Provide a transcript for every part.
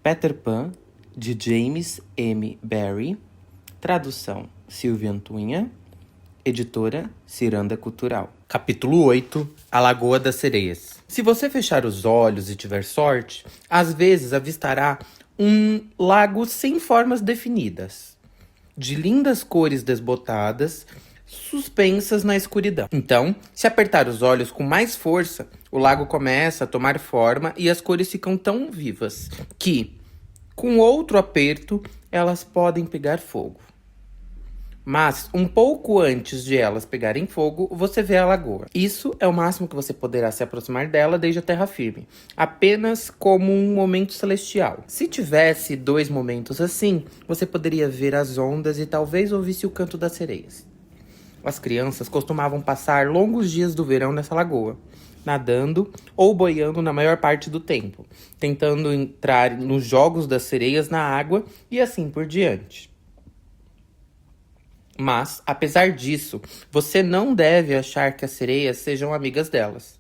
Peter Pan, de James M. Barrie. Tradução: Silvia Antunha. Editora: Ciranda Cultural. Capítulo 8. A Lagoa das Sereias. Se você fechar os olhos e tiver sorte, às vezes avistará um lago sem formas definidas, de lindas cores desbotadas, suspensas na escuridão. Então, se apertar os olhos com mais força, o lago começa a tomar forma e as cores ficam tão vivas que, com outro aperto, elas podem pegar fogo. Mas, um pouco antes de elas pegarem fogo, você vê a lagoa. Isso é o máximo que você poderá se aproximar dela desde a terra firme, apenas como um momento celestial. Se tivesse 2 momentos assim, você poderia ver as ondas e talvez ouvisse o canto das sereias. As crianças costumavam passar longos dias do verão nessa lagoa, nadando ou boiando na maior parte do tempo, tentando entrar nos jogos das sereias na água e assim por diante. Mas, apesar disso, você não deve achar que as sereias sejam amigas delas.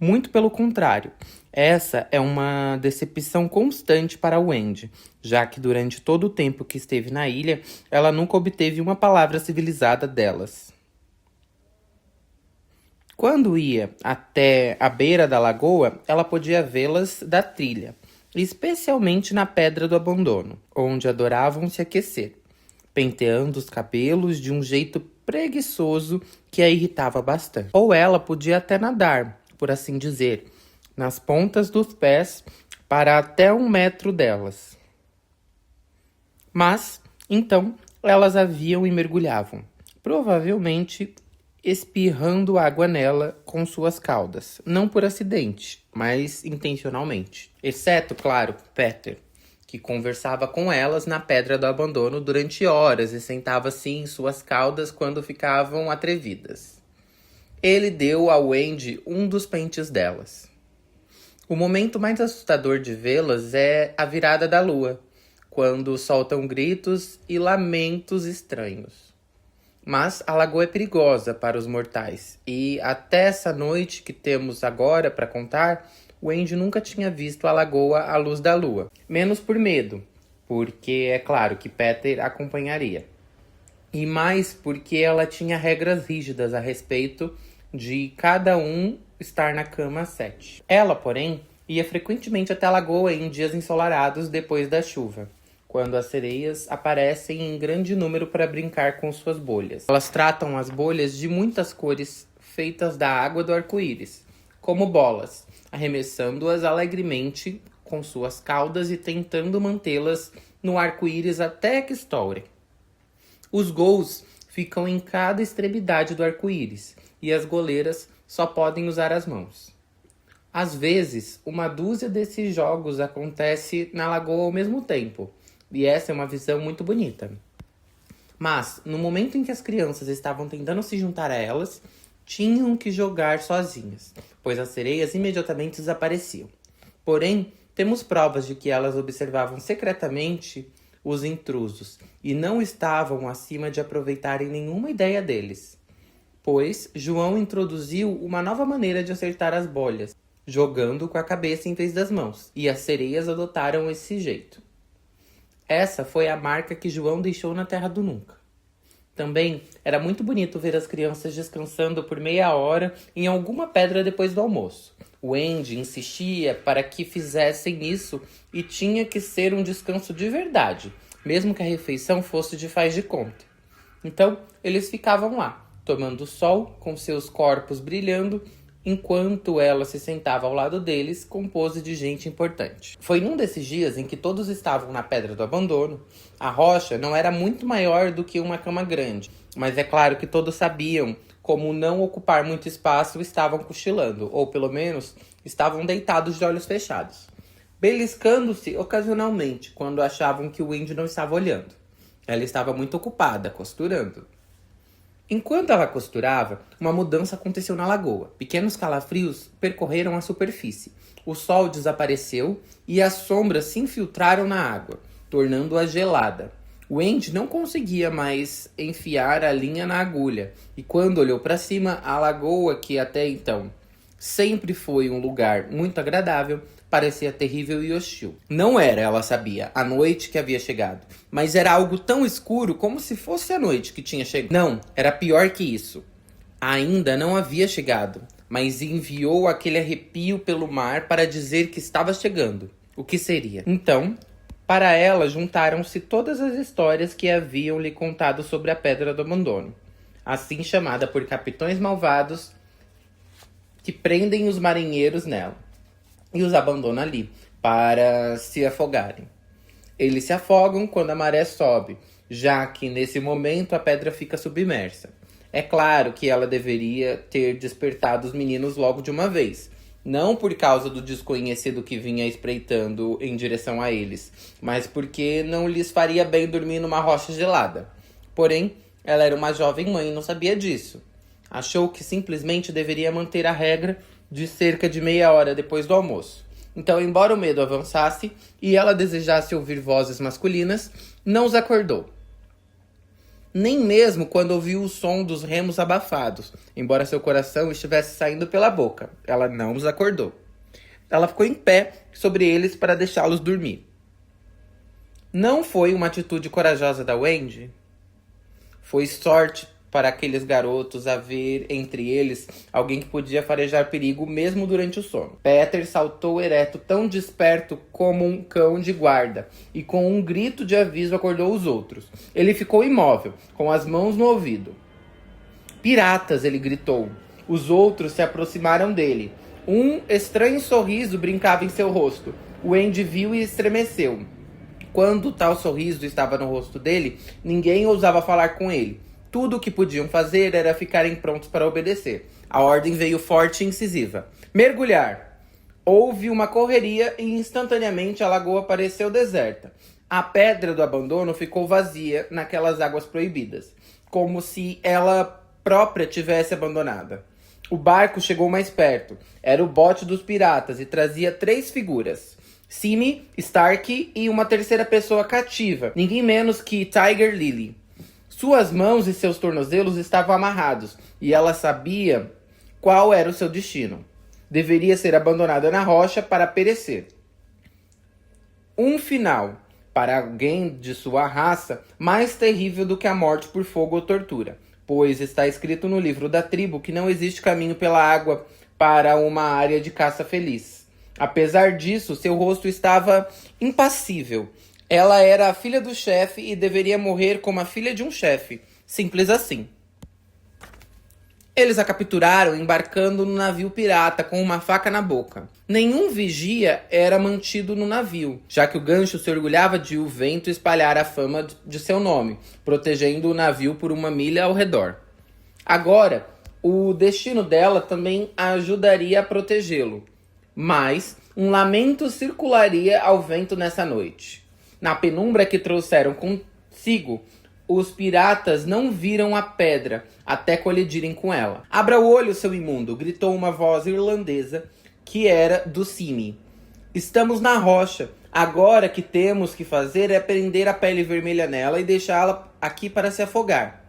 Muito pelo contrário, essa é uma decepção constante para Wendy, já que durante todo o tempo que esteve na ilha, ela nunca obteve uma palavra civilizada delas. Quando ia até a beira da lagoa, ela podia vê-las da trilha, especialmente na Pedra do Abandono, onde adoravam se aquecer, penteando os cabelos de um jeito preguiçoso que a irritava bastante. Ou ela podia até nadar, por assim dizer, nas pontas dos pés para até 1 metro delas. Mas, então, elas haviam e mergulhavam, provavelmente espirrando água nela com suas caudas, não por acidente, mas intencionalmente. Exceto, claro, Peter, que conversava com elas na Pedra do Abandono durante horas e sentava-se em suas caudas quando ficavam atrevidas. Ele deu a Wendy um dos pentes delas. O momento mais assustador de vê-las é a virada da lua, quando soltam gritos e lamentos estranhos. Mas a lagoa é perigosa para os mortais, e até essa noite que temos agora para contar, Wendy nunca tinha visto a lagoa à luz da lua. Menos por medo, porque é claro que Peter acompanharia. E mais porque ela tinha regras rígidas a respeito de cada um estar na cama às 7. Ela, porém, ia frequentemente até a lagoa em dias ensolarados depois da chuva, quando as sereias aparecem em grande número para brincar com suas bolhas. Elas tratam as bolhas de muitas cores feitas da água do arco-íris, como bolas, arremessando-as alegremente com suas caudas e tentando mantê-las no arco-íris até que estourem. Os gols ficam em cada extremidade do arco-íris e as goleiras só podem usar as mãos. Às vezes, 1 dúzia desses jogos acontece na lagoa ao mesmo tempo, e essa é uma visão muito bonita. Mas, no momento em que as crianças estavam tentando se juntar a elas, tinham que jogar sozinhas, pois as sereias imediatamente desapareciam. Porém, temos provas de que elas observavam secretamente os intrusos e não estavam acima de aproveitarem nenhuma ideia deles, pois João introduziu uma nova maneira de acertar as bolhas, jogando com a cabeça em vez das mãos, e as sereias adotaram esse jeito. Essa foi a marca que João deixou na Terra do Nunca. Também era muito bonito ver as crianças descansando por meia hora em alguma pedra depois do almoço. Wendy insistia para que fizessem isso e tinha que ser um descanso de verdade, mesmo que a refeição fosse de faz de conta. Então, eles ficavam lá, tomando sol, com seus corpos brilhando, enquanto ela se sentava ao lado deles com pose de gente importante. Foi num desses dias em que todos estavam na Pedra do Abandono. A rocha não era muito maior do que uma cama grande, mas é claro que todos sabiam como não ocupar muito espaço, estavam cochilando, ou pelo menos estavam deitados de olhos fechados, beliscando-se ocasionalmente quando achavam que o Wendy não estava olhando. Ela estava muito ocupada, costurando. Enquanto ela costurava, uma mudança aconteceu na lagoa. Pequenos calafrios percorreram a superfície. O sol desapareceu e as sombras se infiltraram na água, tornando-a gelada. Wendy não conseguia mais enfiar a linha na agulha, e quando olhou para cima, a lagoa, que até então sempre foi um lugar muito agradável, parecia terrível e hostil. Não era, ela sabia, a noite que havia chegado, mas era algo tão escuro como se fosse a noite que tinha chegado. Não, era pior que isso. Ainda não havia chegado, mas enviou aquele arrepio pelo mar para dizer que estava chegando. O que seria? Então, para ela juntaram-se todas as histórias que haviam lhe contado sobre a Pedra do Abandono, assim chamada por capitães malvados que prendem os marinheiros nela e os abandonam ali para se afogarem. Eles se afogam quando a maré sobe, já que nesse momento a pedra fica submersa. É claro que ela deveria ter despertado os meninos logo de uma vez. Não por causa do desconhecido que vinha espreitando em direção a eles, mas porque não lhes faria bem dormir numa rocha gelada. Porém, ela era uma jovem mãe e não sabia disso. Achou que simplesmente deveria manter a regra de cerca de meia hora depois do almoço. Então, embora o medo avançasse e ela desejasse ouvir vozes masculinas, não os acordou. Nem mesmo quando ouviu o som dos remos abafados, embora seu coração estivesse saindo pela boca. Ela não os acordou. Ela ficou em pé sobre eles para deixá-los dormir. Não foi uma atitude corajosa da Wendy? Foi sorte para aqueles garotos haver entre eles alguém que podia farejar perigo mesmo durante o sono. Peter saltou ereto, tão desperto como um cão de guarda, e com um grito de aviso acordou os outros. Ele ficou imóvel, com as mãos no ouvido. Piratas, ele gritou. Os outros se aproximaram dele. Um estranho sorriso brincava em seu rosto. O Andy viu e estremeceu. Quando tal sorriso estava no rosto dele, ninguém ousava falar com ele. Tudo o que podiam fazer era ficarem prontos para obedecer. A ordem veio forte e incisiva. Mergulhar! Houve uma correria e instantaneamente a lagoa pareceu deserta. A pedra do abandono ficou vazia naquelas águas proibidas, como se ela própria tivesse abandonada. O barco chegou mais perto. Era o bote dos piratas e trazia 3 figuras. Simi, Stark e uma terceira pessoa cativa, ninguém menos que Tiger Lily. Suas mãos e seus tornozelos estavam amarrados, e ela sabia qual era o seu destino. Deveria ser abandonada na rocha para perecer. Um final, para alguém de sua raça, mais terrível do que a morte por fogo ou tortura, pois está escrito no livro da tribo que não existe caminho pela água para uma área de caça feliz. Apesar disso, seu rosto estava impassível. Ela era a filha do chefe e deveria morrer como a filha de um chefe. Simples assim. Eles a capturaram embarcando no navio pirata com uma faca na boca. Nenhum vigia era mantido no navio, já que o gancho se orgulhava de o vento espalhar a fama de seu nome, protegendo o navio por 1 milha ao redor. Agora, o destino dela também ajudaria a protegê-lo. Mas um lamento circularia ao vento nessa noite. Na penumbra que trouxeram consigo, os piratas não viram a pedra até colidirem com ela. Abra o olho, seu imundo, gritou uma voz irlandesa que era do Simi. Estamos na rocha. Agora que temos que fazer é prender a pele vermelha nela e deixá-la aqui para se afogar.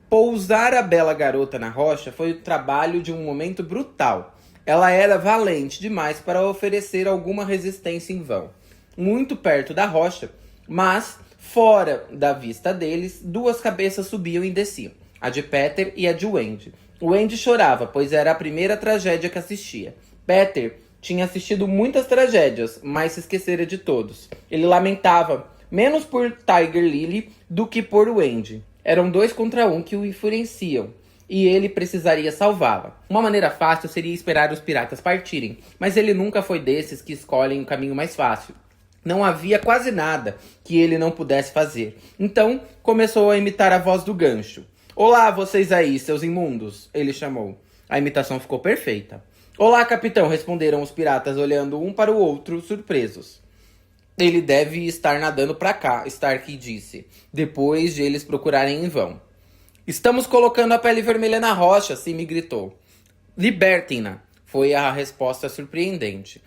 Pousar a bela garota na rocha foi o trabalho de um momento brutal. Ela era valente demais para oferecer alguma resistência em vão. Muito perto da rocha, mas fora da vista deles, 2 cabeças subiam e desciam. A de Peter e a de Wendy. Wendy chorava, pois era a primeira tragédia que assistia. Peter tinha assistido muitas tragédias, mas se esquecera de todos. Ele lamentava, menos por Tiger Lily do que por Wendy. Eram 2 contra 1 que o enfureciam, e ele precisaria salvá-la. Uma maneira fácil seria esperar os piratas partirem, mas ele nunca foi desses que escolhem o caminho mais fácil. Não havia quase nada que ele não pudesse fazer. Então, começou a imitar a voz do gancho. Olá, vocês aí, seus imundos, ele chamou. A imitação ficou perfeita. Olá, capitão, responderam os piratas, olhando um para o outro, surpresos. Ele deve estar nadando para cá, Stark disse, depois de eles procurarem em vão. Estamos colocando a pele vermelha na rocha, Simi gritou. Libertem-na, foi a resposta surpreendente.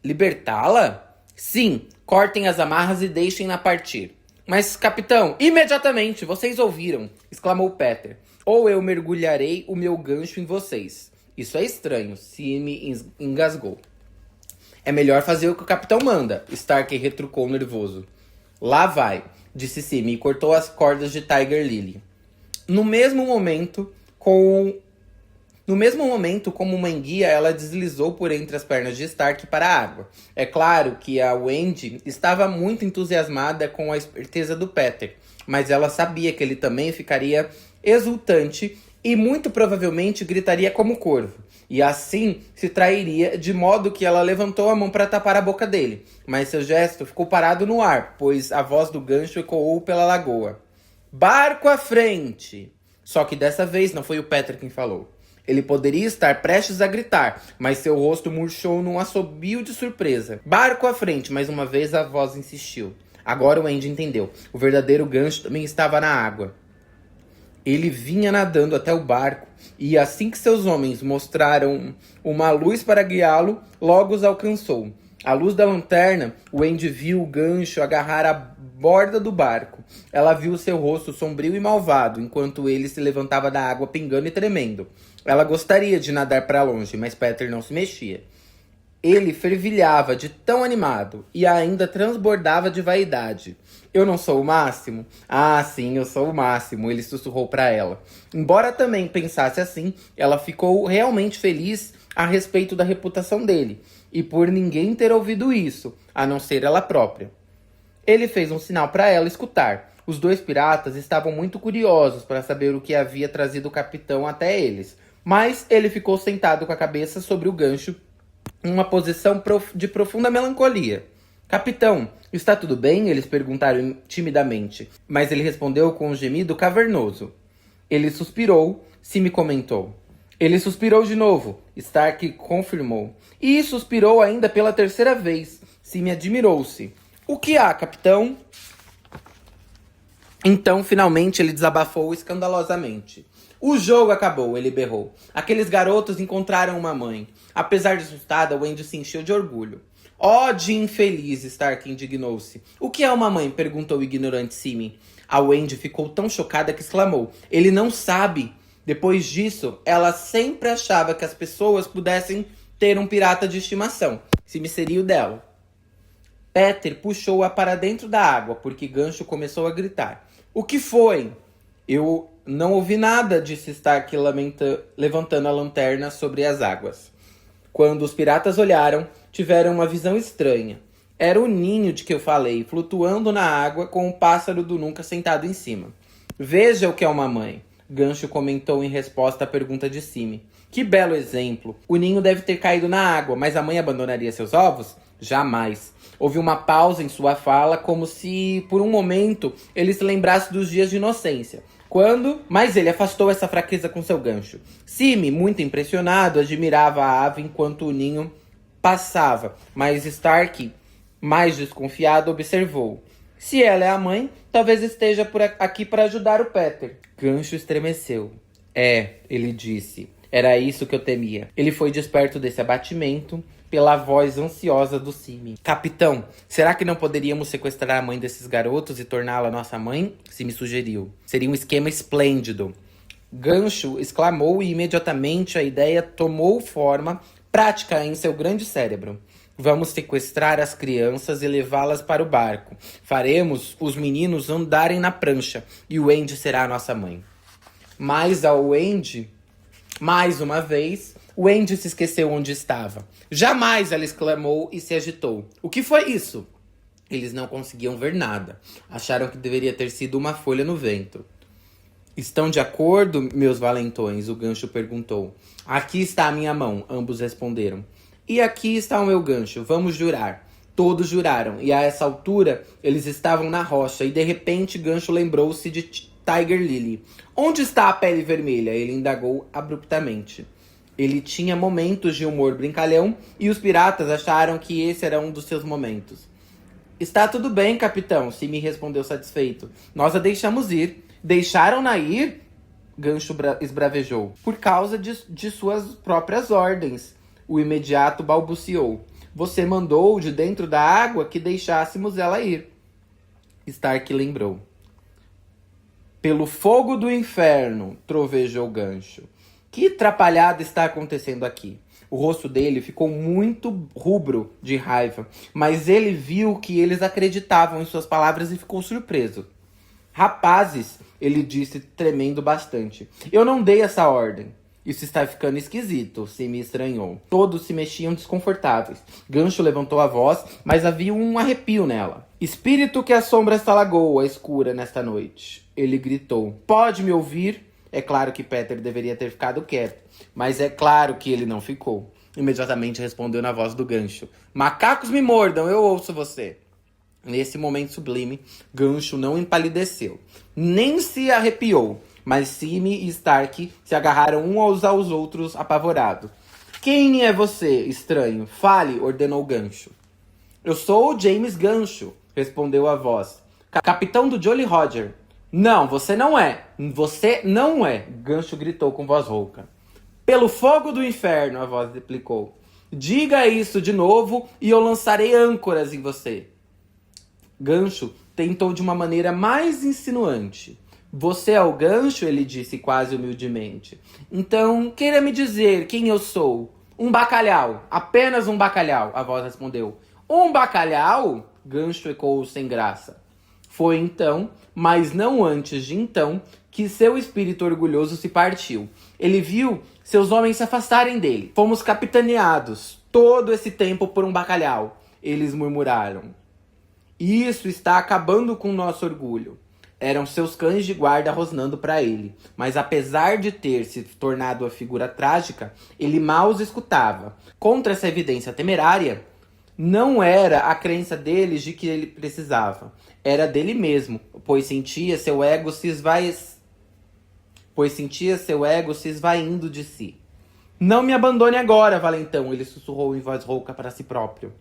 Libertá-la? Sim, cortem as amarras e deixem-na partir. Mas, capitão, imediatamente, vocês ouviram, exclamou Peter. Ou eu mergulharei o meu gancho em vocês. Isso é estranho, Simi engasgou. É melhor fazer o que o capitão manda, Stark retrucou nervoso. Lá vai, disse Simi e cortou as cordas de Tiger Lily. No mesmo momento, como uma enguia, ela deslizou por entre as pernas de Stark para a água. É claro que a Wendy estava muito entusiasmada com a esperteza do Peter, mas ela sabia que ele também ficaria exultante e muito provavelmente gritaria como corvo. E assim se trairia, de modo que ela levantou a mão para tapar a boca dele. Mas seu gesto ficou parado no ar, pois a voz do gancho ecoou pela lagoa. Barco à frente! Só que dessa vez não foi o Peter quem falou. Ele poderia estar prestes a gritar, mas seu rosto murchou num assobio de surpresa. Barco à frente, mais uma vez a voz insistiu. Agora o Andy entendeu. O verdadeiro gancho também estava na água. Ele vinha nadando até o barco, e assim que seus homens mostraram uma luz para guiá-lo, logo os alcançou. À luz da lanterna, o Andy viu o gancho agarrar a borda do barco. Ela viu seu rosto sombrio e malvado, enquanto ele se levantava da água pingando e tremendo. Ela gostaria de nadar para longe, mas Peter não se mexia. Ele fervilhava de tão animado e ainda transbordava de vaidade. Eu não sou o máximo? Ah, sim, eu sou o máximo, ele sussurrou para ela. Embora também pensasse assim, ela ficou realmente feliz a respeito da reputação dele, e por ninguém ter ouvido isso, a não ser ela própria. Ele fez um sinal para ela escutar. Os dois piratas estavam muito curiosos para saber o que havia trazido o capitão até eles, mas ele ficou sentado com a cabeça sobre o gancho, uma posição de profunda melancolia. Capitão, está tudo bem? Eles perguntaram timidamente, mas ele respondeu com um gemido cavernoso. Ele suspirou, Simi comentou. Ele suspirou de novo, Stark confirmou. E suspirou ainda pela terceira vez. Simi admirou-se. O que há, capitão? Então, finalmente, ele desabafou escandalosamente. O jogo acabou, ele berrou. Aqueles garotos encontraram uma mãe. Apesar de assustada, Wendy se encheu de orgulho. Ó, de infeliz, Stark indignou-se. O que é uma mãe? Perguntou o ignorante Simi. A Wendy ficou tão chocada que exclamou. Ele não sabe. Depois disso, ela sempre achava que as pessoas pudessem ter um pirata de estimação. Simi seria o dela. Peter puxou-a para dentro da água, porque Gancho começou a gritar. O que foi? Eu não ouvi nada, disse Stark levantando a lanterna sobre as águas. Quando os piratas olharam, tiveram uma visão estranha. Era o ninho de que eu falei, flutuando na água com o pássaro do nunca sentado em cima. Veja o que é uma mãe, Gancho comentou em resposta à pergunta de Simi. Que belo exemplo. O ninho deve ter caído na água, mas a mãe abandonaria seus ovos? Jamais. Houve uma pausa em sua fala, como se, por um momento, ele se lembrasse dos dias de inocência. Mas ele afastou essa fraqueza com seu gancho. Simi, muito impressionado, admirava a ave enquanto o ninho passava. Mas Stark, mais desconfiado, observou. Se ela é a mãe, talvez esteja aqui para ajudar o Peter. Gancho estremeceu. Ele disse. Era isso que eu temia. Ele foi desperto desse abatimento pela voz ansiosa do Simi. Capitão, será que não poderíamos sequestrar a mãe desses garotos e torná-la nossa mãe? Simi sugeriu. Seria um esquema esplêndido. Gancho exclamou e imediatamente a ideia tomou forma prática em seu grande cérebro. Vamos sequestrar as crianças e levá-las para o barco. Faremos os meninos andarem na prancha e o Andy será a nossa mãe. Mas ao Andy, mais uma vez, o Andy se esqueceu onde estava. Jamais, ela exclamou e se agitou. O que foi isso? Eles não conseguiam ver nada. Acharam que deveria ter sido uma folha no vento. Estão de acordo, meus valentões? O gancho perguntou. Aqui está a minha mão, ambos responderam. E aqui está o meu gancho, vamos jurar. Todos juraram, e a essa altura eles estavam na rocha, e de repente Gancho lembrou-se de Tiger Lily. Onde está a pele vermelha? Ele indagou abruptamente. Ele tinha momentos de humor brincalhão, e os piratas acharam que esse era um dos seus momentos. Está tudo bem, capitão, Simi respondeu satisfeito. Nós a deixamos ir. Deixaram-na ir? Gancho esbravejou. Por causa de suas próprias ordens. O imediato balbuciou. Você mandou de dentro da água que deixássemos ela ir. Stark lembrou. Pelo fogo do inferno, trovejou Gancho. Que atrapalhada está acontecendo aqui? O rosto dele ficou muito rubro de raiva, mas ele viu que eles acreditavam em suas palavras e ficou surpreso. Rapazes, ele disse, tremendo bastante. Eu não dei essa ordem. Isso está ficando esquisito, Simi estranhou. Todos se mexiam desconfortáveis. Gancho levantou a voz, mas havia um arrepio nela. Espírito que assombra esta lagoa escura nesta noite. Ele gritou. Pode me ouvir? É claro que Peter deveria ter ficado quieto, mas é claro que ele não ficou. Imediatamente respondeu na voz do Gancho. Macacos me mordam, eu ouço você. Nesse momento sublime, Gancho não empalideceu, nem se arrepiou, mas Simi e Stark se agarraram uns aos outros apavorados. Quem é você, estranho? Fale, ordenou Gancho. Eu sou o James Gancho, respondeu a voz. Capitão do Jolly Roger. Não, você não é. Você não é, Gancho gritou com voz rouca. Pelo fogo do inferno, a voz replicou. Diga isso de novo e eu lançarei âncoras em você. Gancho tentou de uma maneira mais insinuante. Você é o Gancho? Ele disse quase humildemente. Então, queira me dizer quem eu sou. Um bacalhau. Apenas um bacalhau, a voz respondeu. Um bacalhau? Gancho ecoou sem graça. Foi então, mas não antes de então, que seu espírito orgulhoso se partiu. Ele viu seus homens se afastarem dele. Fomos capitaneados todo esse tempo por um bacalhau, eles murmuraram. Isso está acabando com o nosso orgulho. Eram seus cães de guarda rosnando para ele. Mas apesar de ter se tornado a figura trágica, ele mal os escutava. Contra essa evidência temerária, não era a crença deles de que ele precisava. Era dele mesmo, pois sentia seu ego se esvaindo de si. Não me abandone agora, valentão, ele sussurrou em voz rouca para si próprio.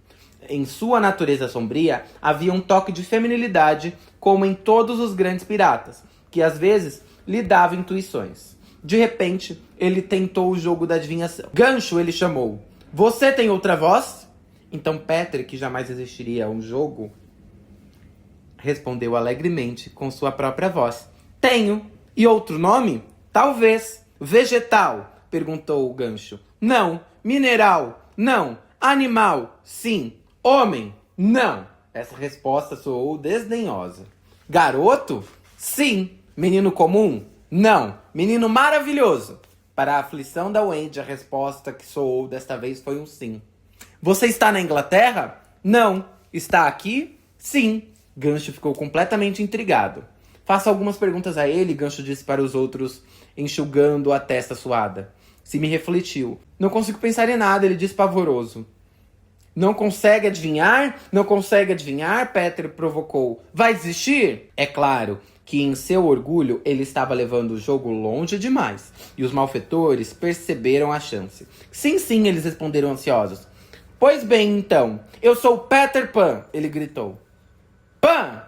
Em sua natureza sombria, havia um toque de feminilidade, como em todos os grandes piratas, que às vezes lhe dava intuições. De repente, ele tentou o jogo da adivinhação. Gancho, ele chamou. Você tem outra voz? Então Peter, que jamais existiria um jogo, respondeu alegremente com sua própria voz. Tenho. E outro nome? Talvez. Vegetal? Perguntou o Gancho. Não. Mineral? Não. Animal? Sim. Homem? Não. Essa resposta soou desdenhosa. Garoto? Sim. Menino comum? Não. Menino maravilhoso? Para a aflição da Wendy, a resposta que soou desta vez foi um sim. Você está na Inglaterra? Não. Está aqui? Sim. Gancho ficou completamente intrigado. Faça algumas perguntas a ele, Gancho disse para os outros, enxugando a testa suada. Simi refletiu. Não consigo pensar em nada, ele disse pavoroso. Não consegue adivinhar? Não consegue adivinhar? Peter provocou. Vai desistir? É claro que em seu orgulho ele estava levando o jogo longe demais. E os malfeitores perceberam a chance. Sim, sim, eles responderam ansiosos. Pois bem, então. Eu sou Peter Pan, ele gritou. Pan!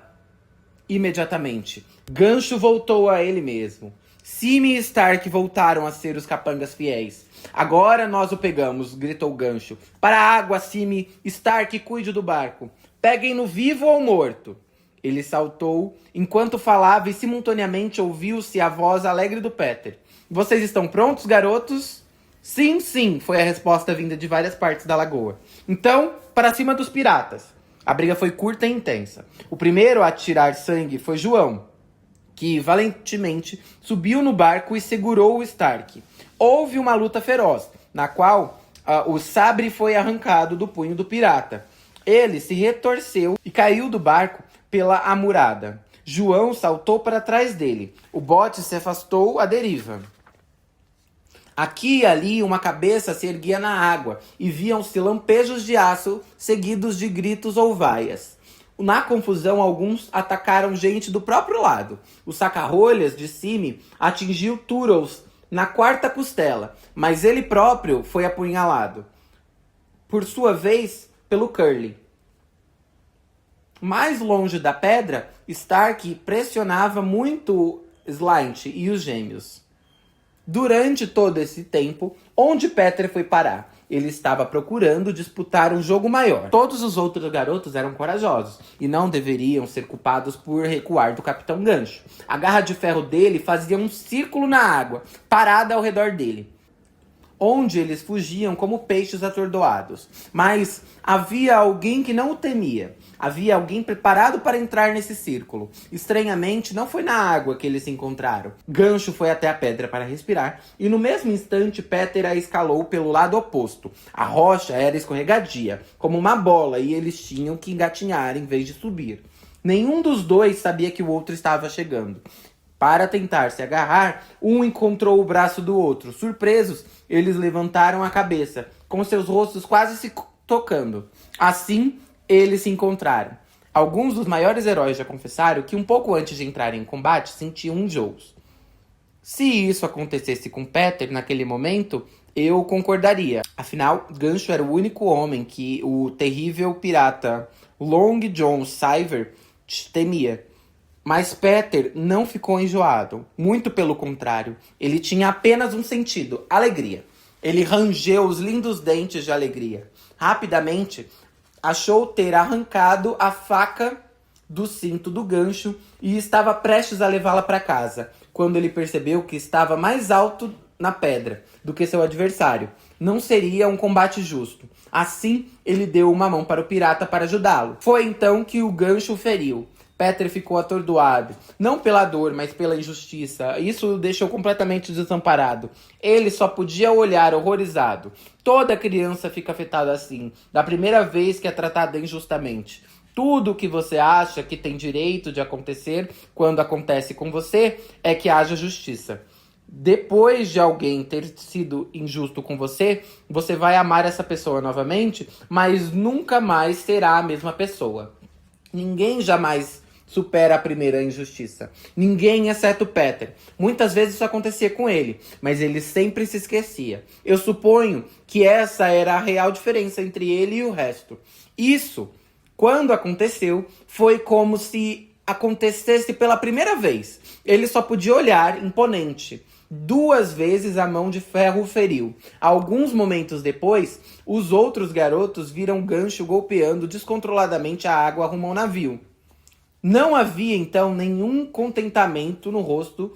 Imediatamente, Gancho voltou a ele mesmo. Simi e Stark voltaram a ser os capangas fiéis. Agora nós o pegamos, gritou Gancho. Para a água, Simi. Stark, cuide do barco. Peguem-no vivo ou morto. Ele saltou enquanto falava e simultaneamente ouviu-se a voz alegre do Peter. Vocês estão prontos, garotos? Sim, sim, foi a resposta vinda de várias partes da lagoa. Então, para cima dos piratas. A briga foi curta e intensa. O primeiro a tirar sangue foi João, que valentemente subiu no barco e segurou o Stark. Houve uma luta feroz, na qual o sabre foi arrancado do punho do pirata. Ele se retorceu e caiu do barco pela amurada. João saltou para trás dele. O bote se afastou à deriva. Aqui e ali uma cabeça se erguia na água e viam-se lampejos de aço seguidos de gritos ou vaias. Na confusão, alguns atacaram gente do próprio lado. O saca-rolhas de Simi atingiu Turtles na quarta costela, mas ele próprio foi apunhalado. Por sua vez, pelo Curly. Mais longe da pedra, Stark pressionava muito Slynt e os gêmeos. Durante todo esse tempo, onde Peter foi parar? Ele estava procurando disputar um jogo maior. Todos os outros garotos eram corajosos e não deveriam ser culpados por recuar do Capitão Gancho. A garra de ferro dele fazia um círculo na água, parada ao redor dele. onde eles fugiam como peixes atordoados. Mas havia alguém que não o temia. Havia alguém preparado para entrar nesse círculo. Estranhamente, não foi na água que eles se encontraram. Gancho foi até a pedra para respirar, e no mesmo instante Peter a escalou pelo lado oposto. A rocha era escorregadia, como uma bola, e eles tinham que engatinhar em vez de subir. Nenhum dos dois sabia que o outro estava chegando. Para tentar se agarrar, um encontrou o braço do outro. Surpresos, eles levantaram a cabeça, com seus rostos quase se tocando. Assim, eles se encontraram. Alguns dos maiores heróis já confessaram que um pouco antes de entrarem em combate, sentiam enjoos. Se isso acontecesse com Peter naquele momento, eu concordaria. Afinal, Gancho era o único homem que o terrível pirata Long John Silver temia. Mas Peter não ficou enjoado. Muito pelo contrário. Ele tinha apenas um sentido: alegria. Ele rangeu os lindos dentes de alegria. Rapidamente, achou ter arrancado a faca do cinto do Gancho e estava prestes a levá-la para casa, quando ele percebeu que estava mais alto na pedra do que seu adversário. Não seria um combate justo. Assim, ele deu uma mão para o pirata para ajudá-lo. Foi então que o Gancho o feriu. Peter ficou atordoado, não pela dor, mas pela injustiça. Isso o deixou completamente desamparado. Ele só podia olhar horrorizado. Toda criança fica afetada assim, da primeira vez que é tratada injustamente. Tudo o que você acha que tem direito de acontecer quando acontece com você é que haja justiça. Depois de alguém ter sido injusto com você, você vai amar essa pessoa novamente, mas nunca mais será a mesma pessoa. Ninguém jamais supera a primeira injustiça. Ninguém, exceto Peter. Muitas vezes isso acontecia com ele, mas ele sempre se esquecia. Eu suponho que essa era a real diferença entre ele e o resto. Isso, quando aconteceu, foi como se acontecesse pela primeira vez. Ele só podia olhar, imponente. 2 vezes a mão de ferro o feriu. Alguns momentos depois, os outros garotos viram Gancho golpeando descontroladamente a água rumo ao navio. Não havia, então, nenhum contentamento no rosto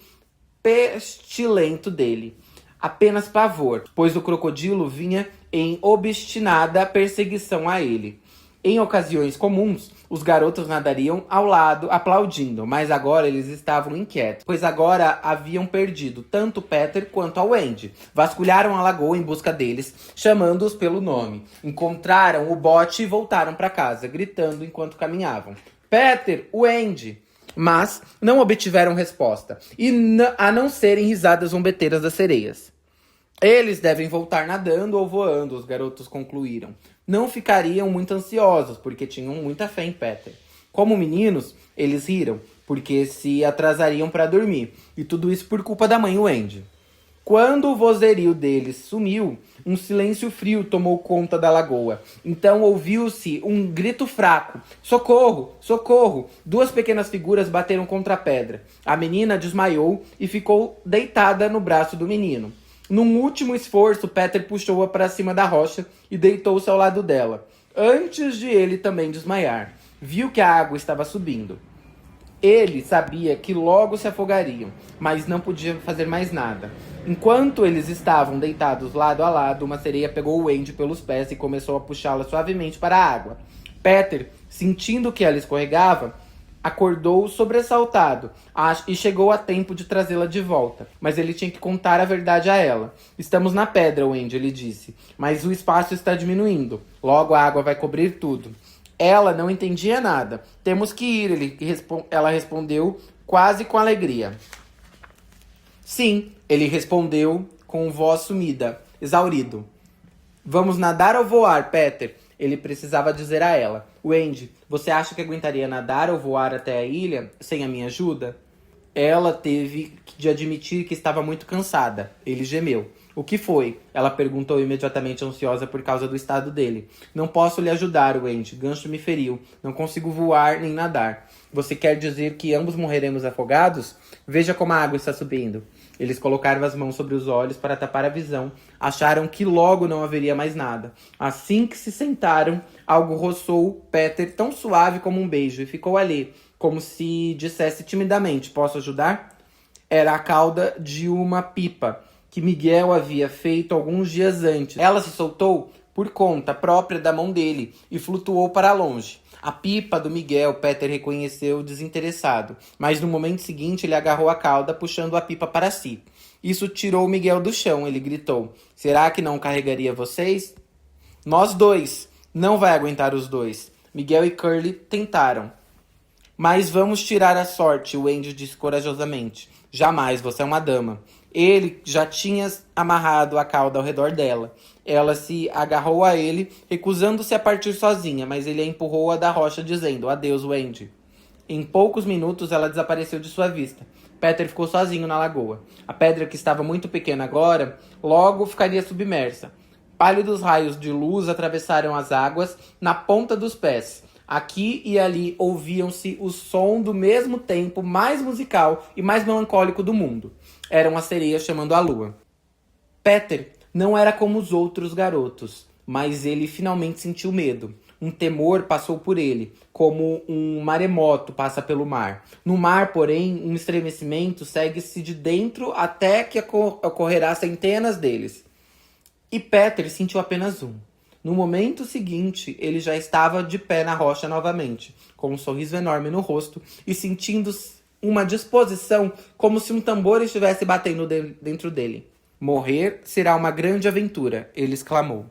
pestilento dele. Apenas pavor, pois o crocodilo vinha em obstinada perseguição a ele. Em ocasiões comuns, os garotos nadariam ao lado, aplaudindo, mas agora eles estavam inquietos, pois agora haviam perdido tanto Peter quanto a Wendy. Vasculharam a lagoa em busca deles, chamando-os pelo nome. Encontraram o bote e voltaram para casa, gritando enquanto caminhavam: Peter, Wendy! Mas não obtiveram resposta, a não serem risadas zombeteiras das sereias. Eles devem voltar nadando ou voando, os garotos concluíram. Não ficariam muito ansiosos, porque tinham muita fé em Peter. Como meninos, eles riram, porque se atrasariam para dormir. E tudo isso por culpa da mãe Wendy. Quando o vozerio deles sumiu, um silêncio frio tomou conta da lagoa. Então ouviu-se um grito fraco. Socorro! Socorro! 2 pequenas figuras bateram contra a pedra. A menina desmaiou e ficou deitada no braço do menino. Num último esforço, Peter puxou-a para cima da rocha e deitou-se ao lado dela, antes de ele também desmaiar. Viu que a água estava subindo. Ele sabia que logo se afogariam, mas não podia fazer mais nada. Enquanto eles estavam deitados lado a lado, uma sereia pegou Wendy pelos pés e começou a puxá-la suavemente para a água. Peter, sentindo que ela escorregava, acordou sobressaltado e chegou a tempo de trazê-la de volta. Mas ele tinha que contar a verdade a ela. Estamos na pedra, Wendy, ele disse. Mas o espaço está diminuindo. Logo a água vai cobrir tudo. Ela não entendia nada. Temos que ir, ela respondeu quase com alegria. Sim, ele respondeu com voz sumida, exaurido. Vamos nadar ou voar, Peter? Ele precisava dizer a ela. Wendy, você acha que aguentaria nadar ou voar até a ilha sem a minha ajuda? Ela teve de admitir que estava muito cansada. Ele gemeu. O que foi? Ela perguntou imediatamente, ansiosa por causa do estado dele. Não posso lhe ajudar, Wendy. Gancho me feriu. Não consigo voar nem nadar. Você quer dizer que ambos morreremos afogados? Veja como a água está subindo. Eles colocaram as mãos sobre os olhos para tapar a visão. Acharam que logo não haveria mais nada. Assim que se sentaram, algo roçou Peter tão suave como um beijo e ficou ali, como se dissesse timidamente: posso ajudar? Era a cauda de uma pipa que Miguel havia feito alguns dias antes. Ela se soltou por conta própria da mão dele e flutuou para longe. A pipa do Miguel, Peter reconheceu desinteressado, mas no momento seguinte ele agarrou a cauda, puxando a pipa para si. Isso tirou Miguel do chão, ele gritou. Será que não carregaria vocês? Nós dois. Não vai aguentar os dois. Miguel e Curly tentaram. Mas vamos tirar a sorte, o Andy disse corajosamente. Jamais, você é uma dama. Ele já tinha amarrado a cauda ao redor dela. Ela se agarrou a ele, recusando-se a partir sozinha, mas ele a empurrou da rocha, dizendo, adeus, Wendy. Em poucos minutos, ela desapareceu de sua vista. Peter ficou sozinho na lagoa. A pedra, que estava muito pequena agora, logo ficaria submersa. Pálidos raios de luz atravessaram as águas na ponta dos pés. Aqui e ali ouviam-se o som do mesmo tempo mais musical e mais melancólico do mundo. Eram as sereias chamando a lua. Peter não era como os outros garotos, mas ele finalmente sentiu medo. Um temor passou por ele, como um maremoto passa pelo mar. No mar, porém, um estremecimento segue-se de dentro até que ocorrerá centenas deles. E Peter sentiu apenas um. No momento seguinte, ele já estava de pé na rocha novamente, com um sorriso enorme no rosto e sentindo uma disposição como se um tambor estivesse batendo dentro dele. Morrer será uma grande aventura, ele exclamou.